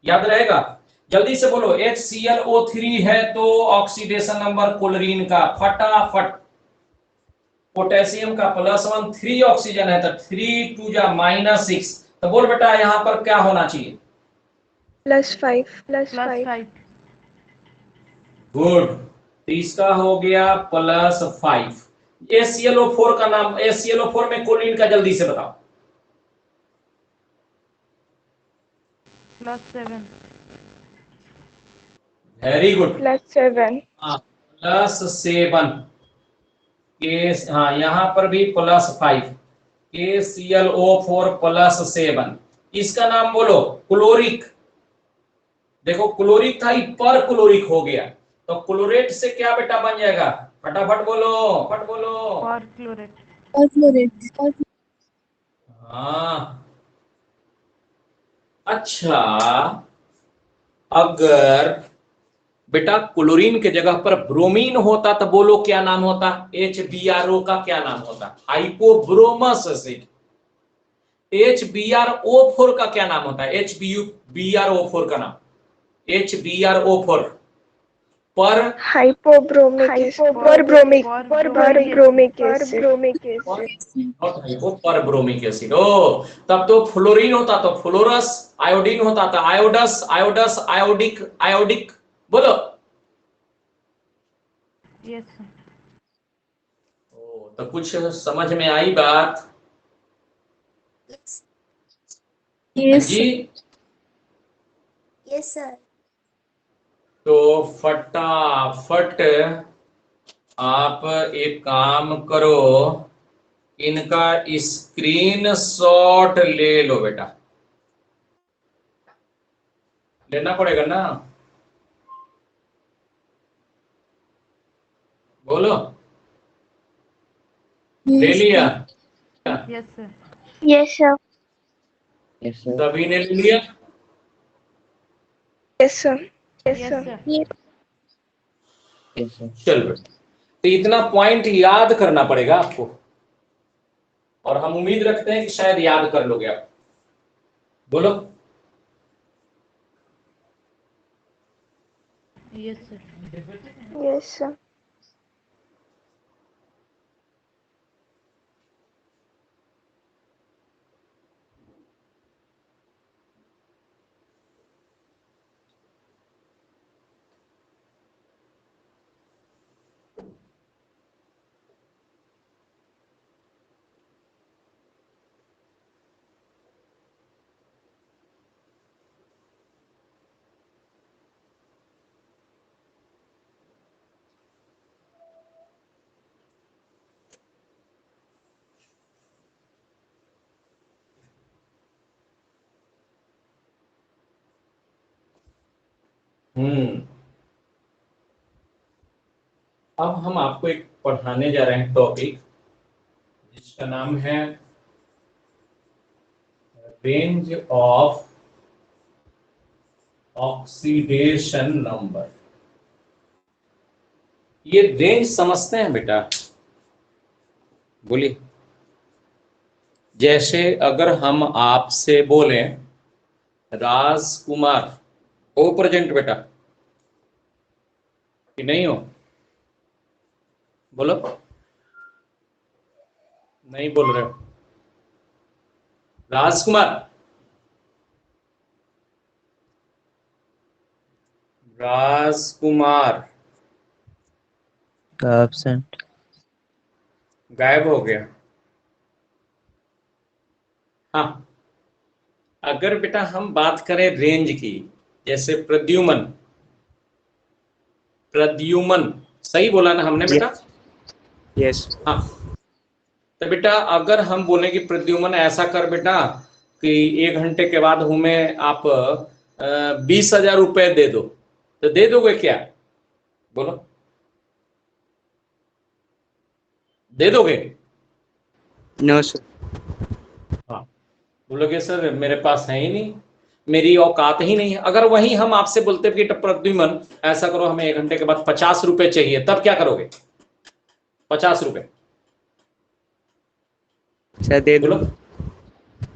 याद रहेगा? जल्दी से बोलो, HClO3 है तो ऑक्सीडेशन नंबर क्लोरीन का फटाफट, पोटेशियम का +1, 3 ऑक्सीजन है तो 3 2 जा -6, तो बोल बेटा यहां पर क्या होना चाहिए? +5 गुड, तो इसका हो गया +5। HClO4 का नाम, HClO4 में क्लोरीन का जल्दी से बताओ। +7 वेरी गुड, +7 +7 के, हाँ यहाँ पर भी +5, KClO4 +7, इसका नाम बोलो क्लोरिक। देखो क्लोरिक था, पर क्लोरिक हो गया, तो क्लोरेट से क्या बेटा बन जाएगा? फटाफट बोलो, फट बोलो। परक्लोरेट। Perchlorate. हाँ, अच्छा, अगर बेटा क्लोरीन के जगह पर ब्रोमीन होता तो बोलो क्या नाम होता? HBRO का क्या नाम होता? हाइपोब्रोमस एसिड। HBRO4 का क्या नाम होता है? HBRO4 का नाम, HBRO4 पर हाइपोब्रोमिक एसिड। पर ब्रोमिक एसिड। ओ, तब तो फ्लोरीन होता तो फ्लोरस, आयोडीन होता तो आयोडस, आयोडस आयोडिक, आयोडिक, बोलो। Yes sir. ओ, तो कुछ समझ में आई बात? Yes, जी, Yes, sir. तो फटाफट आप एक काम करो, इनका स्क्रीनशॉट ले लो बेटा, लेना पड़ेगा ना, बोलो। ले yes, लिया? Yes sir. Yes, sir. Yes, sir. सभी ने ले लिया? Yes sir. Yes, sir. चल बेटा, तो इतना पॉइंट याद करना पड़ेगा आपको, और हम उम्मीद रखते हैं कि शायद याद कर लोगे आप, बोलो। Yes sir. Yes, sir. अब हम आपको एक पढ़ाने जा रहे हैं टॉपिक, जिसका नाम है रेंज ऑफ ऑक्सीडेशन नंबर। ये रेंज समझते हैं बेटा? बोलिए। जैसे अगर हम आपसे बोलें राजकुमार, ओ प्रेजेंट बेटा कि नहीं हो? बोलो, नहीं बोल रहे हो? राजकुमार, राजकुमार एब्सेंट। गायब हो गया। हाँ, अगर बेटा हम बात करें रेंज की, जैसे प्रद्युमन, प्रद्युमन सही बोला ना हमने बेटा? यस। हाँ, तो बेटा अगर हम बोले कि प्रद्युमन ऐसा कर बेटा कि 1 घंटे के बाद हमें आप 20,000 रुपए दे दो, तो दे दोगे क्या? बोलो। दे दोगे? No, sir. हाँ, बोलोगे सर मेरे पास है ही नहीं, मेरी औकात ही नहीं है। अगर वही हम आपसे बोलते कि प्रद्युमन ऐसा करो, हमें 1 घंटे के बाद 50 रुपए चाहिए, तब क्या करोगे? 50 रुपए सर दे बोलो। दूंगा,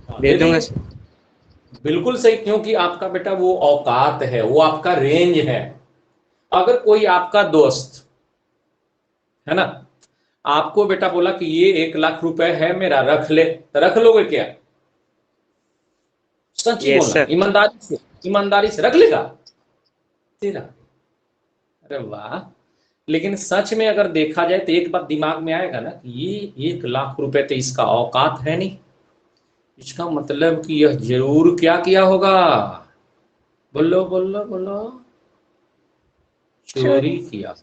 हाँ, दे दूंगा देंगे। सर। बिल्कुल सही, क्योंकि आपका बेटा वो औकात है, वो आपका रेंज है। अगर कोई आपका दोस्त है ना, आपको बेटा बोला कि ये 1 लाख रुपए है मेरा, रख ले, तो रख लोगे क्या? सच ही Yes, बोलना, sir. ईमानदारी से रख लेगा तेरा। अरे वाह। लेकिन सच में अगर देखा जाए तो एक बात दिमाग में आएगा ना कि ये 1 लाख रुपए तो इसका औकात है नहीं, इसका मतलब कि यह जरूर क्या किया होगा? बोलो बोलो बोलो, चोरी किया।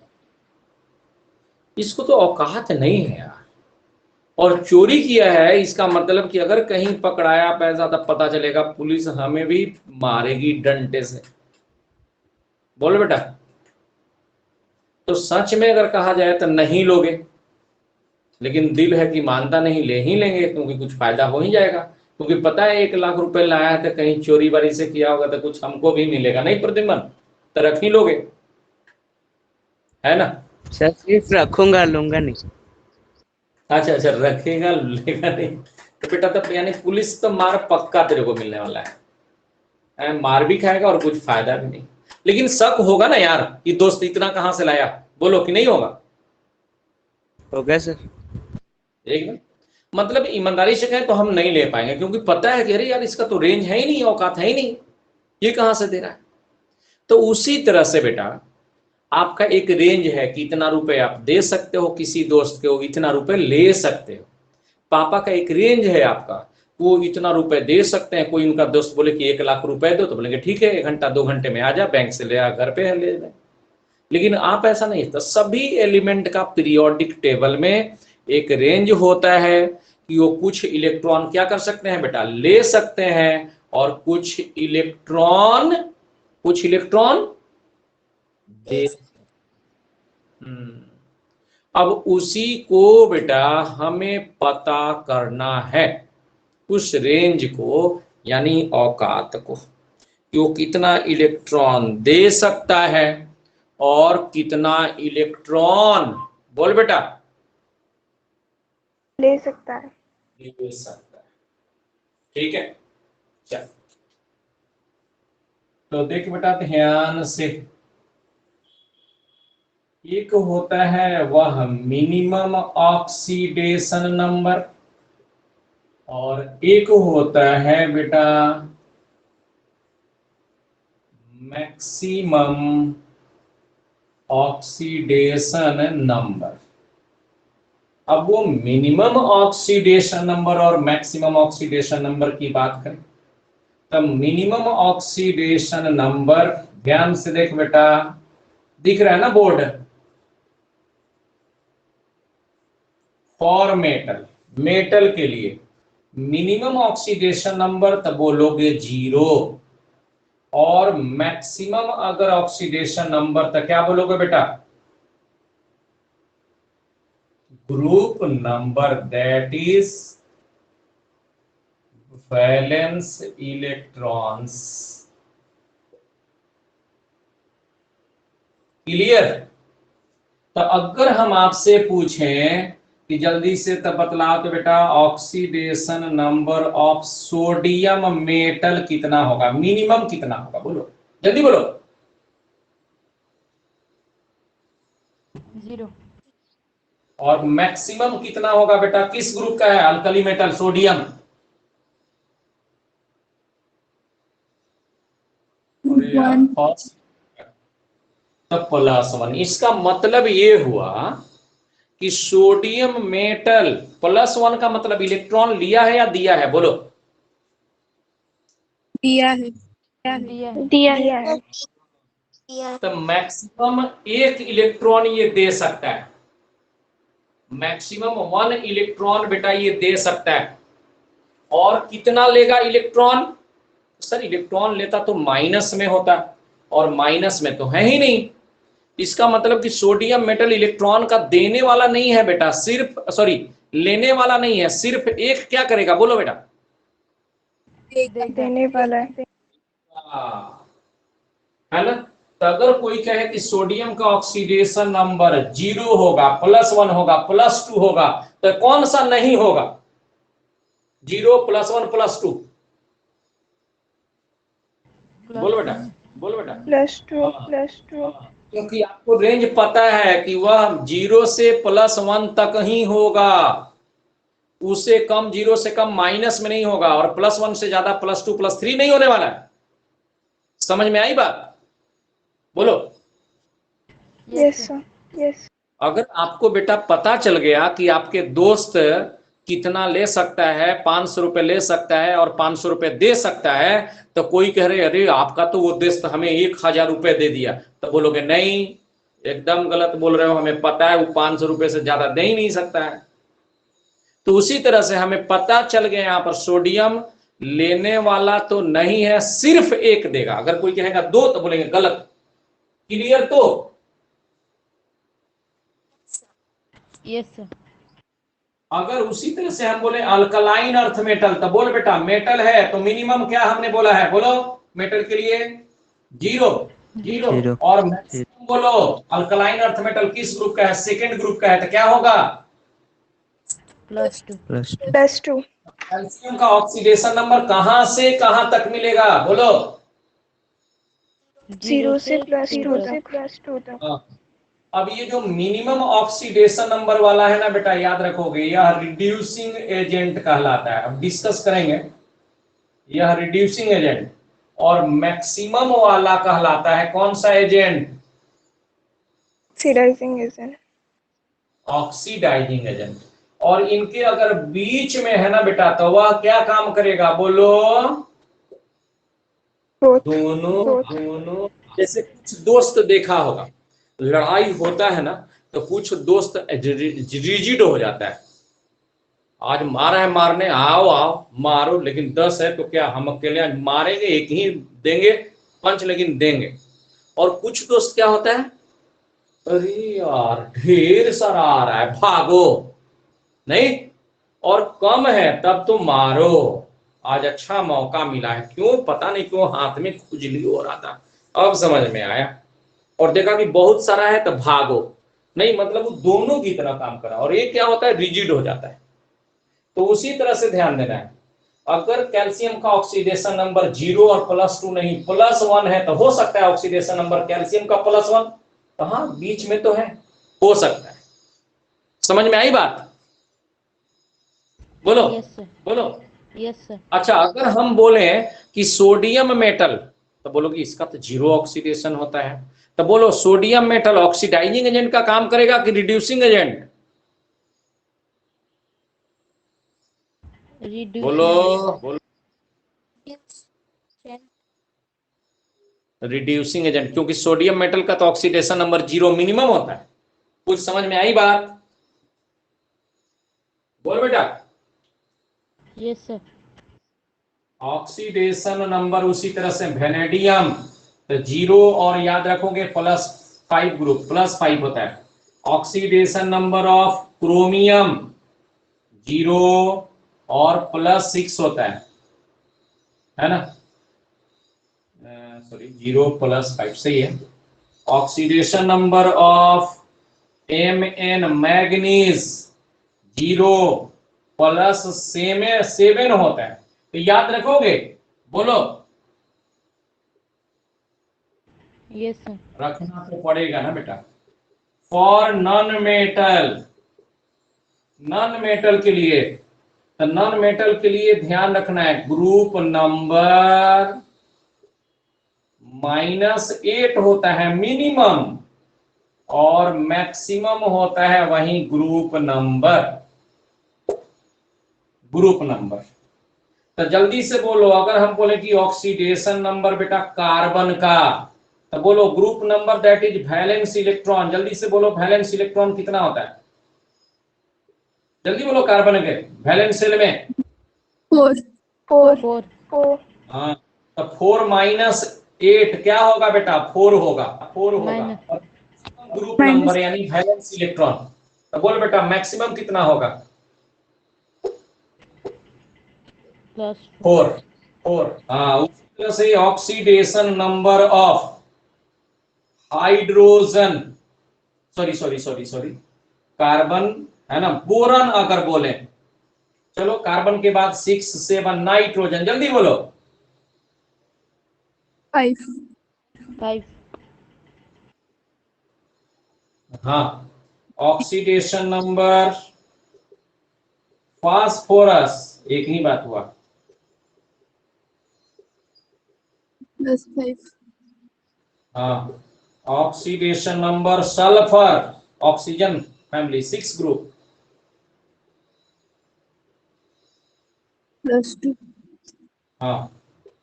इसको तो औकात नहीं है यार, और चोरी किया है, इसका मतलब कि अगर कहीं पकड़ाया पैसा तब पता चलेगा, पुलिस हमें भी मारेगी डंडे से। बोलो बेटा। तो सच में अगर कहा जाए तो नहीं लोगे, लेकिन दिल है कि मानता नहीं, ले ही लेंगे, क्योंकि कुछ फायदा हो ही जाएगा। क्योंकि पता है 1 लाख रुपए लाया है तो कहीं चोरी बारी से किया होगा तो कुछ हमको भी मिलेगा, नहीं प्रद्युमन? तो रख ही लोगे, है ना? सर सिर्फ रखूंगा, लूंगा नहीं। अच्छा अच्छा, रखेगा लेगा नहीं। तो बेटा तब यानी पुलिस तो मार पक्का तेरे को मिलने वाला है, मार भी खाएगा और कुछ फायदा भी नहीं। लेकिन शक होगा ना यार कि दोस्त इतना कहां से लाया, बोलो कि नहीं होगा? होगा सर। एकदम। मतलब ईमानदारी से कहें तो हम नहीं ले पाएंगे, क्योंकि पता है कि अरे यार इसका तो रेंज है ही नहीं, औकात है ही नहीं, ये कहां से दे रहा है। तो उसी तरह से बेटा आपका एक रेंज है कि इतना रुपए आप दे सकते हो किसी दोस्त को, इतना रुपए ले सकते हो। पापा का एक रेंज है आपका, वो इतना रुपए दे सकते हैं। कोई उनका दोस्त बोले कि 1 लाख रुपए दो, तो बोलेंगे ठीक है 1 घंटा 2 घंटे में आ जा, बैंक से ले आ, घर पे ले ले। लेकिन आप ऐसा नहीं, तो सभी एलिमेंट का पीरियोडिक टेबल में एक रेंज होता है कि वो कुछ इलेक्ट्रॉन क्या कर सकते हैं बेटा, ले सकते हैं, और कुछ इलेक्ट्रॉन दे। अब उसी को बेटा हमें पता करना है, उस रेंज को यानी औकात को, कि वो कितना इलेक्ट्रॉन दे सकता है और कितना इलेक्ट्रॉन, बोल बेटा, ले सकता है। ले सकता है। ठीक है, चल तो देख बेटा ध्यान से, एक होता है वह मिनिमम ऑक्सीडेशन नंबर, और एक होता है बेटा मैक्सिमम ऑक्सीडेशन नंबर। अब वो मिनिमम ऑक्सीडेशन नंबर और मैक्सिमम ऑक्सीडेशन नंबर की बात करें, तब मिनिमम ऑक्सीडेशन नंबर, ध्यान से देख बेटा, दिख रहा है ना बोर्ड, फॉर मेटल के लिए मिनिमम ऑक्सीडेशन नंबर तब बोलोगे 0, और मैक्सिमम अगर ऑक्सीडेशन नंबर तो क्या बोलोगे बेटा, group number, that is valence electrons. Clear? तो अगर हम आपसे पूछें कि जल्दी से तब बतलाओ तो बेटा oxidation number of sodium metal कितना होगा, मिनिमम कितना होगा, बोलो जल्दी बोलो। 0। और मैक्सिमम कितना होगा बेटा, किस ग्रुप का है, अल्कली मेटल सोडियम? अरे यार 1. फर्स्ट तो +1, इसका मतलब ये हुआ कि सोडियम मेटल +1 का मतलब इलेक्ट्रॉन लिया है या दिया है, बोलो। दिया है। दिया है। तो मैक्सिमम 1 इलेक्ट्रॉन ये दे सकता है, मैक्सिमम 1 इलेक्ट्रॉन बेटा ये दे सकता है। और कितना लेगा इलेक्ट्रॉन? सर इलेक्ट्रॉन लेता तो माइनस में होता, और माइनस में तो है ही नहीं, इसका मतलब कि सोडियम मेटल इलेक्ट्रॉन का देने वाला नहीं है बेटा, सिर्फ सॉरी लेने वाला नहीं है, सिर्फ एक क्या करेगा, बोलो बेटा। देने वाला है। है ना। तो अगर कोई कहे कि सोडियम का ऑक्सीडेशन नंबर 0 होगा, +1 होगा, +2 होगा, तो कौन सा नहीं होगा? 0 +1 +2, बोलो बेटा, बोलो बेटा। +2 क्योंकि आपको रेंज पता है कि वह 0 से +1 तक ही होगा, उससे कम, 0 से कम माइनस में नहीं होगा, और +1 से ज्यादा +2 +3 नहीं होने वाला है। समझ में आई बात? बोलो। Yes sir, yes. अगर आपको बेटा पता चल गया कि आपके दोस्त कितना ले सकता है, 500 रुपए ले सकता है और 500 रुपए दे सकता है, तो कोई कह रहे अरे आपका तो वो दोस्त हमें 1000 रुपए दे दिया, तो बोलोगे नहीं, एकदम गलत बोल रहे हो, हमें पता है वो 500 रुपए से ज्यादा दे ही नहीं सकता है। तो उसी तरह से हमें पता चल गया यहाँ पर सोडियम लेने वाला तो नहीं है, सिर्फ एक देगा। अगर कोई कहेगा 2 तो बोलेंगे गलत। क्लियर? तो यस सर। अगर उसी तरह से हम बोले अल्कलाइन अर्थ मेटल, तो बोल बेटा मेटल है तो मिनिमम क्या हमने बोला है, बोलो मेटल के लिए 0 0, और मैक्सिमम बोलो अल्कलाइन अर्थ मेटल किस ग्रुप का है, सेकेंड ग्रुप का है, तो क्या होगा? +2 कैल्शियम का ऑक्सीडेशन नंबर कहां से कहां तक मिलेगा, बोलो। 0 से +2 तक। अब ये जो मिनिमम ऑक्सीडेशन नंबर वाला है ना बेटा, याद रखोगे यह रिड्यूसिंग एजेंट कहलाता है। अब डिस्कस करेंगे, यह रिड्यूसिंग एजेंट। और मैक्सिमम वाला कहलाता है कौन सा agent? Oxidizing agent. Oxidizing agent. और इनके अगर बीच में है ना बेटा, तो वह क्या काम करेगा, बोलो। दोनों जैसे कुछ दोस्त देखा होगा, लड़ाई होता है ना, तो कुछ दोस्त रिजिड हो जाता है, आज मारा है मारने, आओ आओ मारो, लेकिन 10 है तो क्या हम अकेले आज मारेंगे, एक ही देंगे पंच, लेकिन देंगे। और कुछ दोस्त क्या होता है, अरे यार ढेर सारा आ रहा है, भागो नहीं, और कम है तब तो मारो, आज अच्छा मौका मिला है, क्यों पता नहीं क्यों हाथ में खुजली हो रहा था, अब समझ में आया, और देखा कि बहुत सारा है तो भागो नहीं, मतलब वो दोनों की तरह काम करा। और ये क्या होता है, रिजिड हो जाता है। तो उसी तरह से ध्यान देना है, अगर कैल्शियम का ऑक्सीडेशन नंबर 0 और +2 नहीं +1 है, तो हो सकता है ऑक्सीडेशन नंबर कैल्शियम का +1, तो हाँ बीच में तो है, हो सकता है। समझ में आई बात? बोलो। Yes sir. बोलो। Yes sir. अच्छा, अगर हम बोले कि सोडियम मेटल, तो बोलोगे इसका तो 0 ऑक्सीडेशन होता है, तो बोलो सोडियम मेटल ऑक्सीडाइजिंग एजेंट का काम करेगा कि रिड्यूसिंग एजेंट? बोलो बोलो। रिड्यूसिंग एजेंट, क्योंकि सोडियम मेटल का तो ऑक्सीडेशन नंबर 0 मिनिमम होता है। कुछ समझ में आई बात? बोल बेटा। Yes sir. ऑक्सीडेशन नंबर उसी तरह से वेनेडियम तो 0, और याद रखोगे +5 ग्रुप, +5 होता है। ऑक्सीडेशन नंबर ऑफ क्रोमियम 0 और +6 होता है ना, सॉरी 0 +5 सही है। Oxidation number of Mn manganese 0 +7 होता है, तो याद रखोगे, बोलो। Yes sir. रखना तो पड़ेगा ना बेटा। फॉर नॉन मेटल के लिए, तो नॉन मेटल के लिए ध्यान रखना है ग्रुप नंबर -8 होता है मिनिमम, और मैक्सिमम होता है वही ग्रुप नंबर। तो जल्दी से बोलो, अगर हम बोले कि ऑक्सीडेशन नंबर बेटा कार्बन का, तो बोलो group number that is valence electron, जल्दी से बोलो वैलेंस इलेक्ट्रॉन कितना होता है, जल्दी बोलो। कार्बन के वैलेंस शेल में 4 हाँ, तो 4 - 8 क्या होगा बेटा, 4 होगा, 4 होगा। ग्रुप नंबर यानी वैलेंस इलेक्ट्रॉन। तो बोल बेटा मैक्सिमम कितना होगा? प्लस 4। हाँ, उसी तरह से oxidation number of hydrogen, sorry carbon है ना, बोरन अगर बोले, चलो कार्बन के बाद 6 7 नाइट्रोजन, जल्दी बोलो। 5 5 हाँ, ऑक्सीडेशन नंबर फास्फोरस, एक ही बात हुआ। +5 हाँ, oxidation number sulphur, oxygen family 6 group. +2 हाँ,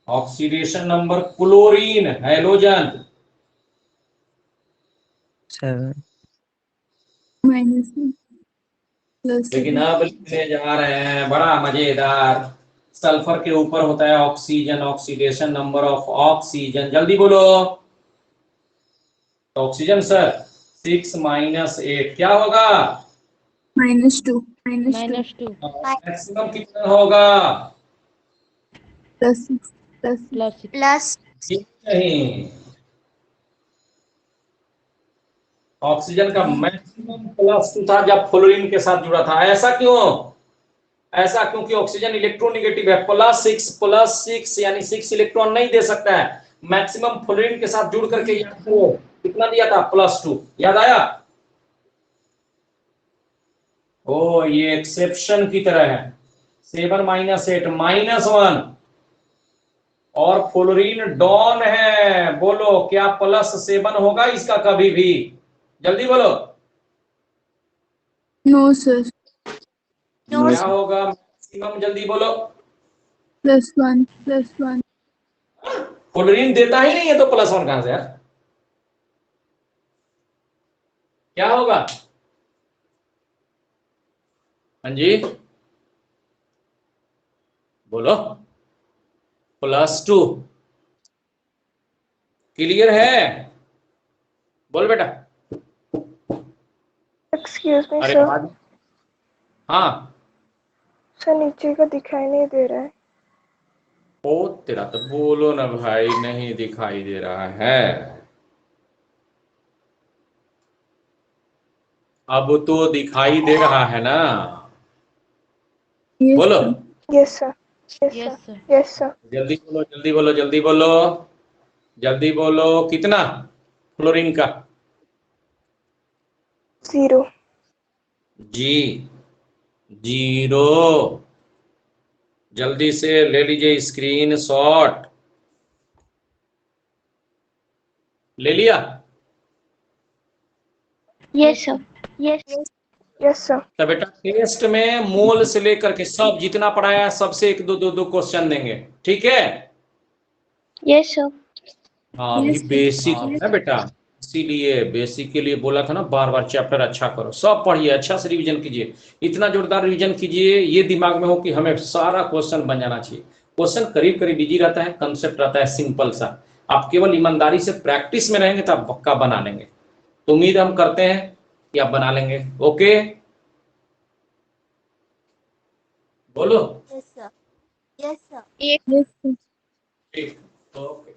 ऑक्सीडेशन नंबर क्लोरीन, हैलोजन। 7 -1 लेकिन +7 अब लिखने जा रहे हैं बड़ा मजेदार, सल्फर के ऊपर होता है oxygen, oxidation number of oxygen, जल्दी बोलो। तो ऑक्सीजन सर 6 -8 क्या होगा? -2 -2 मैक्सिमम कितना होगा? +6 प्लस 6 नहीं, ऑक्सीजन का मैक्सिमम +2 था जब फ्लोरीन के साथ जुड़ा था। ऐसा क्यों? ऐसा क्योंकि ऑक्सीजन इलेक्ट्रोनेगेटिव है, +6 यानी 6 इलेक्ट्रॉन नहीं दे सकता है। मैक्सिमम फ्लोरीन के साथ जुड़ करके याद करो कितना दिया था? +2, याद आया? ओ, ये एक्सेप्शन की तरह है। 7 -8 -1 और फ्लोरीन डॉन है, बोलो क्या +7 होगा इसका कभी भी? जल्दी बोलो। नो सर क्या होगा मैक्सिमम? जल्दी बोलो। +1 फ्लोरीन देता ही नहीं है तो +1 कहां से यार? क्या होगा? हाँ जी बोलो। +2 क्लियर है? बोल बेटा। एक्सक्यूज मी अरे सर, आवाज, हाँ। सर नीचे का दिखाई नहीं दे रहा है। ओ तेरा तो बोलो ना भाई, नहीं दिखाई दे रहा है। अब तो दिखाई दे रहा है ना? यस बोलो sir yes sir, yes yes sir, sir yes sir. जल्दी बोलो, जल्दी बोलो, जल्दी बोलो, जल्दी बोलो। कितना फ्लोरीन का? 0। जी 0। जल्दी से ले लीजिए स्क्रीन शॉट। ले लिया? Yes sir yes sir. तो बेटा टेस्ट में मोल से लेकर के सब जितना पढ़ाया सबसे 1 2 2 2 क्वेश्चन देंगे, ठीक है? यस सर हाँ, अभी यस बेसिक है बेटा, इसीलिए बेसिक के लिए बोला था ना, बार बार चैप्टर अच्छा करो, सब पढ़िए, अच्छा से रिवीजन कीजिए, इतना जोरदार रिवीजन कीजिए ये दिमाग में हो कि हमें सारा क्वेश्चन बन जाना चाहिए। क्वेश्चन करीब करीब इजी रहता है, कंसेप्ट रहता है सिंपल सा। आप केवल ईमानदारी से प्रैक्टिस में रहेंगे तो आप पक्का बना लेंगे। तो उम्मीद हम करते हैं कि आप बना लेंगे। ओके बोलो। यस सर सर ठीक, ओके।